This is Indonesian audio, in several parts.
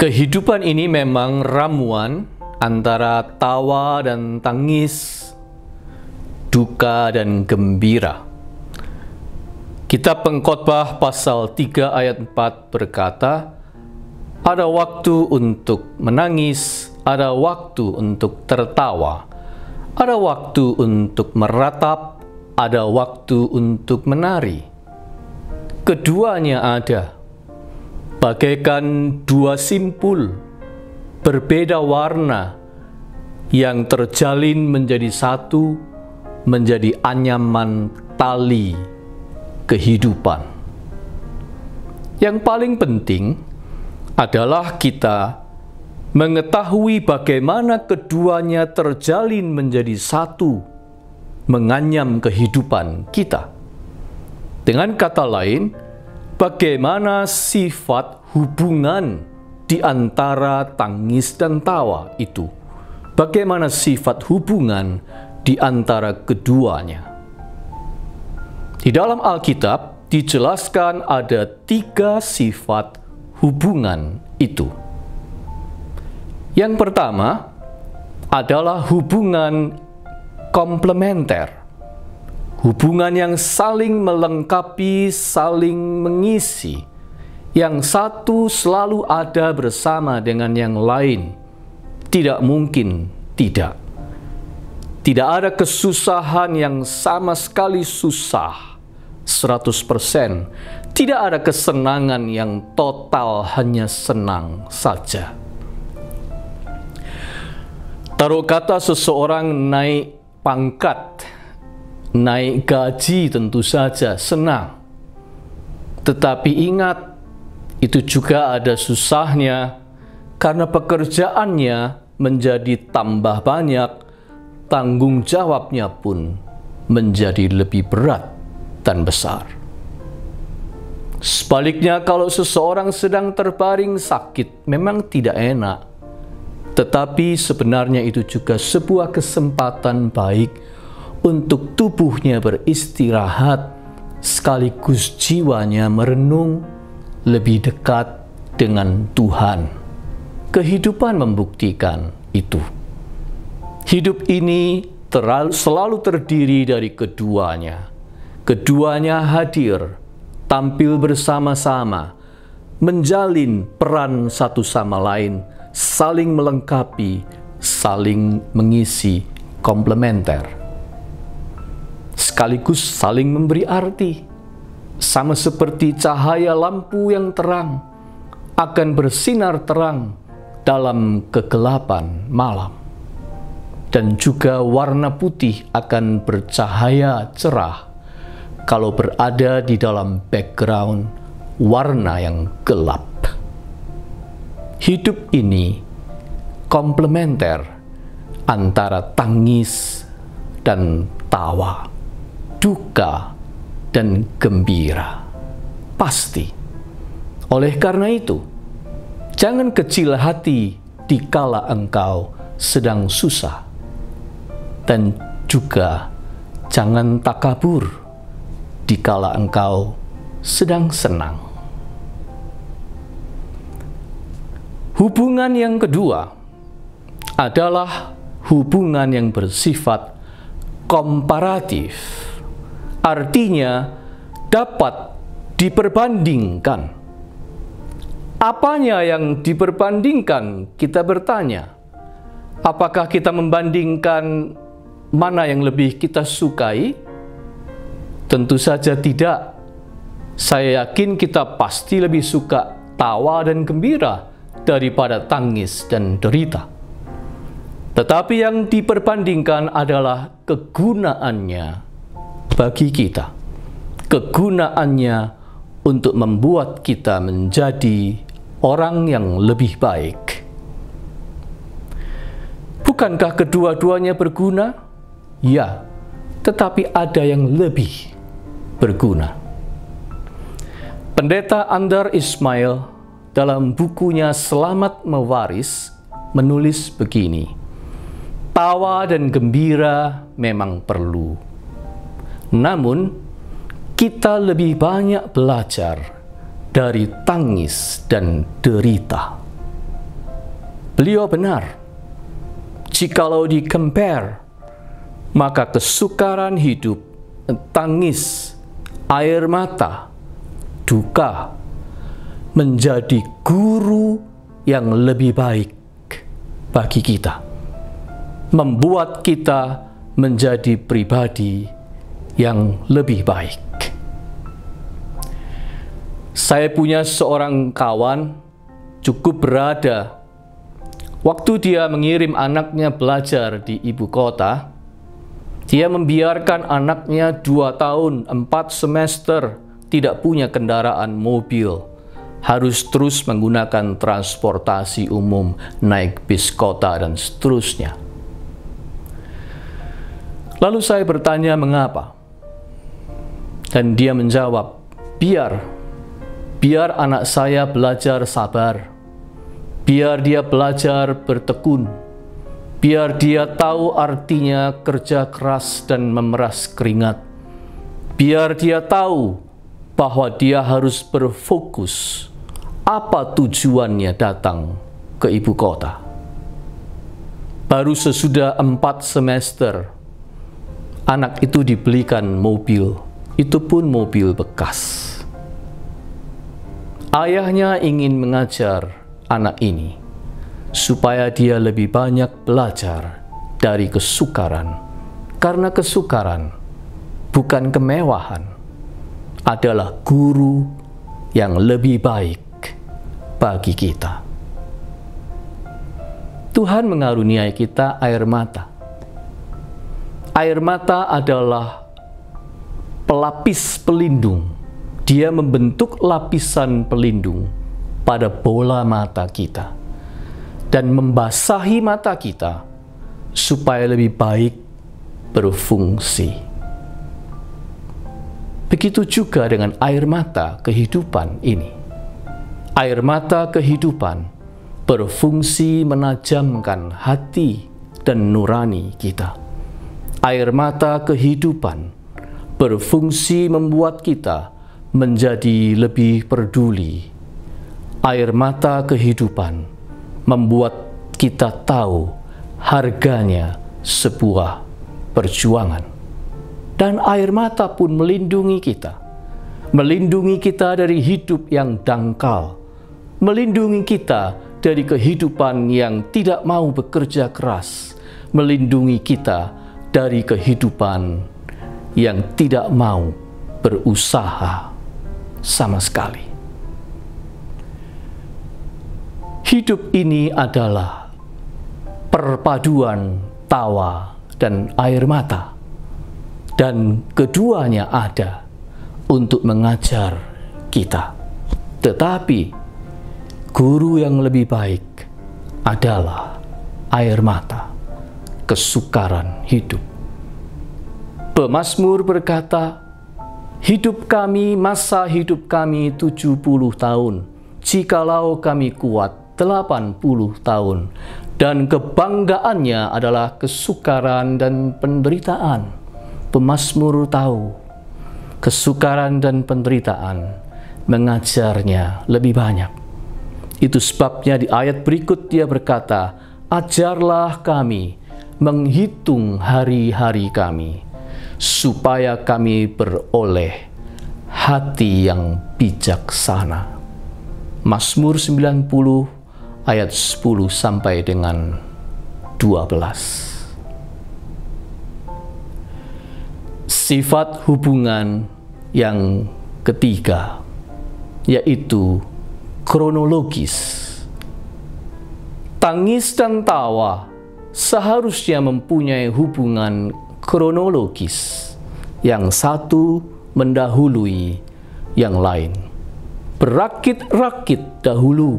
Kehidupan ini memang ramuan antara tawa dan tangis, duka dan gembira. Kitab Pengkhotbah pasal 3 ayat 4 berkata, ada waktu untuk menangis, ada waktu untuk tertawa, ada waktu untuk meratap, ada waktu untuk menari. Keduanya ada, bagaikan dua simpul berbeda warna yang terjalin menjadi satu, menjadi anyaman tali kehidupan. Yang paling penting adalah kita mengetahui bagaimana keduanya terjalin menjadi satu, menganyam kehidupan kita. Dengan kata lain, bagaimana sifat hubungan di antara tangis dan tawa itu? Bagaimana sifat hubungan di antara keduanya? Di dalam Alkitab dijelaskan ada 3 sifat hubungan itu. Yang pertama adalah hubungan komplementer. Hubungan yang saling melengkapi, saling mengisi. Yang satu selalu ada bersama dengan yang lain. Tidak mungkin tidak. Tidak ada kesusahan yang sama sekali susah 100%. Tidak ada kesenangan yang total hanya senang saja. Taruh kata seseorang naik pangkat, naik gaji, tentu saja senang. Tetapi ingat, itu juga ada susahnya karena pekerjaannya menjadi tambah banyak, tanggung jawabnya pun menjadi lebih berat dan besar. Sebaliknya, kalau seseorang sedang terbaring sakit, memang tidak enak. Tetapi sebenarnya itu juga sebuah kesempatan baik untuk tubuhnya beristirahat, sekaligus jiwanya merenung lebih dekat dengan Tuhan. Kehidupan membuktikan itu. Hidup ini selalu terdiri dari keduanya. Keduanya hadir, tampil bersama-sama, menjalin peran satu sama lain, saling melengkapi, saling mengisi, komplementer. Sekaligus saling memberi arti, sama seperti cahaya lampu yang terang akan bersinar terang dalam kegelapan malam, dan juga warna putih akan bercahaya cerah kalau berada di dalam background warna yang gelap. Hidup ini komplementer antara tangis dan tawa, duka dan gembira. Pasti. Oleh karena itu, jangan kecil hati dikala engkau sedang susah. Dan juga jangan takabur dikala engkau sedang senang. Hubungan yang kedua adalah hubungan yang bersifat komparatif. Artinya dapat diperbandingkan. Apanya yang diperbandingkan? Kita bertanya. Apakah kita membandingkan mana yang lebih kita sukai? Tentu saja tidak. Saya yakin kita pasti lebih suka tawa dan gembira daripada tangis dan derita. Tetapi yang diperbandingkan adalah kegunaannya bagi kita. Kegunaannya untuk membuat kita menjadi orang yang lebih baik. Bukankah kedua-duanya berguna? Ya, tetapi ada yang lebih berguna. Pendeta Andar Ismail dalam bukunya Selamat Mewaris menulis begini, tawa dan gembira memang perlu. Namun, kita lebih banyak belajar dari tangis dan derita. Beliau benar. Jikalau di-compare, maka kesukaran hidup, tangis, air mata, duka, menjadi guru yang lebih baik bagi kita, membuat kita menjadi pribadi yang lebih baik. Saya punya seorang kawan cukup berada. Waktu dia mengirim anaknya belajar di ibu kota, dia membiarkan anaknya 2 tahun, 4 semester tidak punya kendaraan mobil, harus terus menggunakan transportasi umum, naik bis kota dan seterusnya. Lalu saya bertanya mengapa, dan dia menjawab, biar anak saya belajar sabar, biar dia belajar bertekun, biar dia tahu artinya kerja keras dan memeras keringat, biar dia tahu bahwa dia harus berfokus apa tujuannya datang ke ibu kota. Baru sesudah 4 semester, anak itu dibelikan mobil, itu pun mobil bekas. Ayahnya ingin mengajar anak ini supaya dia lebih banyak belajar dari kesukaran, karena kesukaran bukan kemewahan, adalah guru yang lebih baik bagi kita. Tuhan mengaruniai kita air mata. Air mata adalah pelapis pelindung. Dia membentuk lapisan pelindung pada bola mata kita dan membasahi mata kita supaya lebih baik berfungsi. Begitu juga dengan air mata kehidupan ini. Air mata kehidupan berfungsi menajamkan hati dan nurani kita. Air mata kehidupan berfungsi membuat kita menjadi lebih peduli. Air mata kehidupan membuat kita tahu harganya sebuah perjuangan. Dan air mata pun melindungi kita dari hidup yang dangkal, melindungi kita dari kehidupan yang tidak mau bekerja keras, melindungi kita dari kehidupan yang tidak mau berusaha sama sekali. Hidup ini adalah perpaduan tawa dan air mata, dan keduanya ada untuk mengajar kita. Tetapi guru yang lebih baik adalah air mata, kesukaran hidup. Pemazmur berkata, masa hidup kami 70 tahun, jikalau kami kuat 80 tahun, dan kebanggaannya adalah kesukaran dan penderitaan. Pemazmur tahu kesukaran dan penderitaan mengajarnya lebih banyak. Itu sebabnya di ayat berikut dia berkata, ajarlah kami menghitung hari-hari kami, supaya kami beroleh hati yang bijaksana. Mazmur 90 ayat 10 sampai dengan 12. Sifat hubungan yang ketiga, yaitu kronologis. Tangis dan tawa seharusnya mempunyai hubungan kronologis. Yang satu mendahului yang lain. Berakit-rakit dahulu,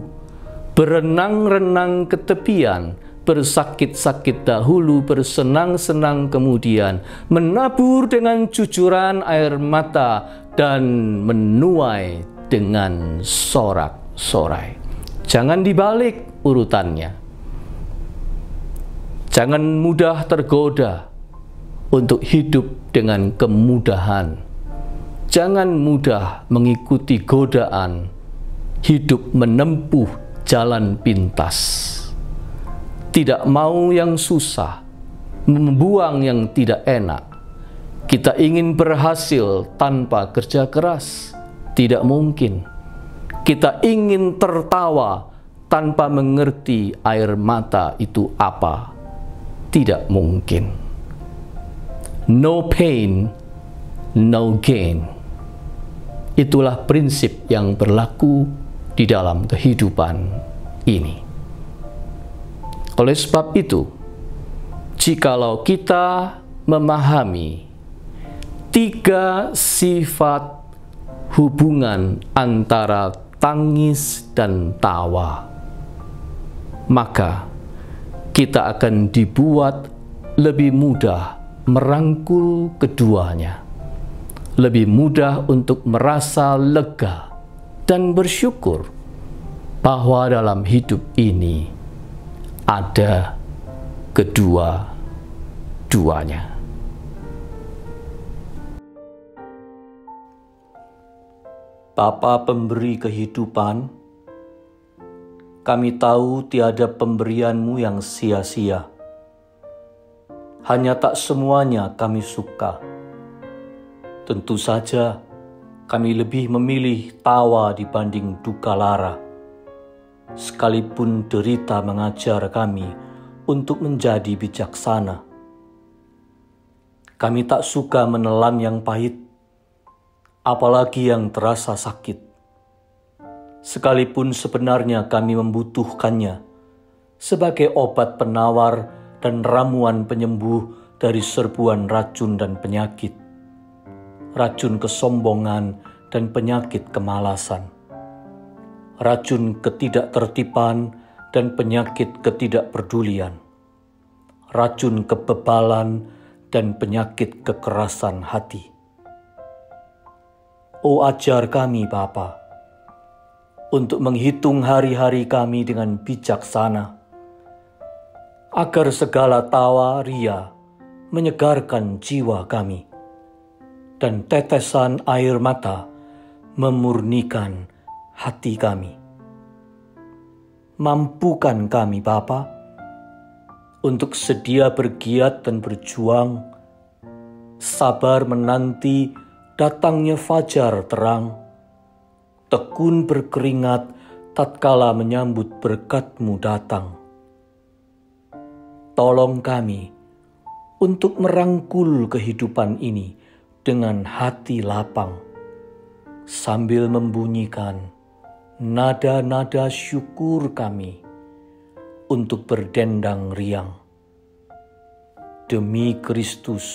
berenang-renang ke tepian, bersakit-sakit dahulu, bersenang-senang kemudian, menabur dengan cucuran air mata, dan menuai dengan sorak-sorai. Jangan dibalik urutannya. Jangan mudah tergoda untuk hidup dengan kemudahan. Jangan mudah mengikuti godaan hidup menempuh jalan pintas. tidak mau yang susah, membuang yang tidak enak. Kita ingin berhasil tanpa kerja keras, tidak mungkin. Kita ingin tertawa tanpa mengerti air mata itu apa, tidak mungkin. No pain, no gain. Itulah prinsip yang berlaku di dalam kehidupan ini. Oleh sebab itu, jikalau kita memahami 3 sifat hubungan antara tangis dan tawa, maka kita akan dibuat lebih mudah merangkul keduanya, lebih mudah untuk merasa lega dan bersyukur bahwa dalam hidup ini ada kedua-duanya. Bapa pemberi kehidupan, kami tahu tiada pemberian-Mu yang sia-sia. Hanya tak semuanya kami suka. Tentu saja kami lebih memilih tawa dibanding duka lara. Sekalipun derita mengajar kami untuk menjadi bijaksana. Kami tak suka menelan yang pahit, apalagi yang terasa sakit. Sekalipun sebenarnya kami membutuhkannya sebagai obat penawar dan ramuan penyembuh dari serbuan racun dan penyakit, racun kesombongan dan penyakit kemalasan, racun ketidaktertiban dan penyakit ketidakpedulian, racun kebebalan dan penyakit kekerasan hati. Oh, ajar kami Bapa, untuk menghitung hari-hari kami dengan bijaksana, agar segala tawa ria menyegarkan jiwa kami, dan tetesan air mata memurnikan hati kami. Mampukan kami Bapa, untuk sedia bergiat dan berjuang, sabar menanti datangnya fajar terang, tekun berkeringat tatkala menyambut berkat-Mu datang. Tolong kami untuk merangkul kehidupan ini dengan hati lapang, sambil membunyikan nada-nada syukur kami untuk berdendang riang. Demi Kristus,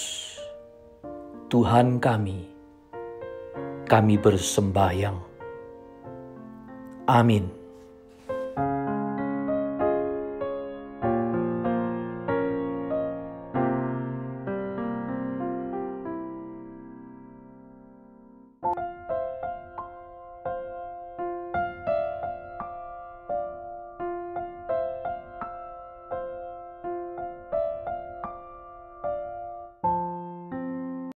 Tuhan kami bersembahyang. Amin.